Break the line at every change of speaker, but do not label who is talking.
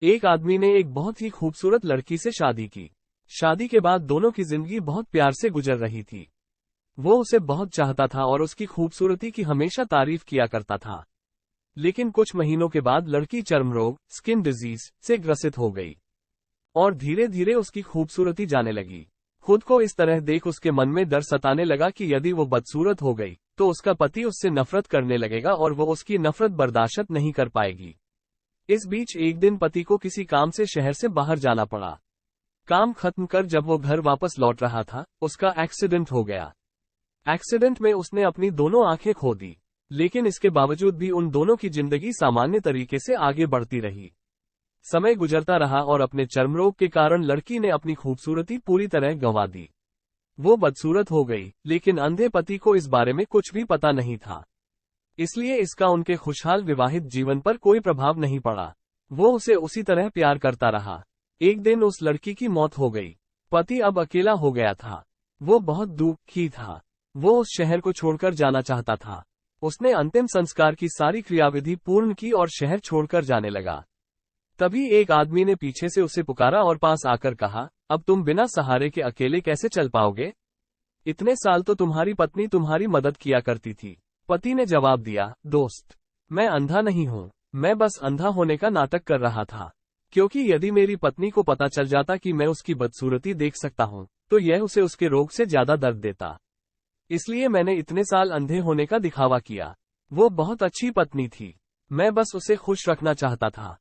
एक आदमी ने एक बहुत ही खूबसूरत लड़की से शादी की। शादी के बाद दोनों की जिंदगी बहुत प्यार से गुजर रही थी। वो उसे बहुत चाहता था और उसकी खूबसूरती की हमेशा तारीफ किया करता था। लेकिन कुछ महीनों के बाद लड़की चर्म रोग, स्किन डिजीज से ग्रसित हो गई और धीरे धीरे उसकी खूबसूरती जाने लगी। खुद को इस तरह देख उसके मन में डर सताने लगा कि यदि वो बदसूरत हो गई तो उसका पति उससे नफरत करने लगेगा और वो उसकी नफरत बर्दाश्त नहीं कर पाएगी। इस बीच एक दिन पति को किसी काम से शहर से बाहर जाना पड़ा। काम खत्म कर जब वो घर वापस लौट रहा था, उसका एक्सीडेंट हो गया। एक्सीडेंट में उसने अपनी दोनों आंखें खो दी, लेकिन इसके बावजूद भी उन दोनों की जिंदगी सामान्य तरीके से आगे बढ़ती रही। समय गुजरता रहा और अपने चर्मरोग के कारण लड़की ने अपनी खूबसूरती पूरी तरह गंवा दी। वो बदसूरत हो गई, लेकिन अंधे पति को इस बारे में कुछ भी पता नहीं था। इसलिए इसका उनके खुशहाल विवाहित जीवन पर कोई प्रभाव नहीं पड़ा। वो उसे उसी तरह प्यार करता रहा। एक दिन उस लड़की की मौत हो गई। पति अब अकेला हो गया था। वो बहुत दुखी था। वो उस शहर को छोड़कर जाना चाहता था। उसने अंतिम संस्कार की सारी क्रियाविधि पूर्ण की और शहर छोड़कर जाने लगा। तभी एक आदमी ने पीछे से उसे पुकारा और पास आकर कहा, अब तुम बिना सहारे के अकेले कैसे चल पाओगे? इतने साल तो तुम्हारी पत्नी तुम्हारी मदद किया करती थी। पति ने जवाब दिया, दोस्त, मैं अंधा नहीं हूँ, मैं बस अंधा होने का नाटक कर रहा था। क्योंकि यदि मेरी पत्नी को पता चल जाता कि मैं उसकी बदसूरती देख सकता हूँ, तो यह उसे उसके रोग से ज्यादा दर्द देता। इसलिए मैंने इतने साल अंधे होने का दिखावा किया। वो बहुत अच्छी पत्नी थी। मैं बस उसे खुश रखना चाहता था।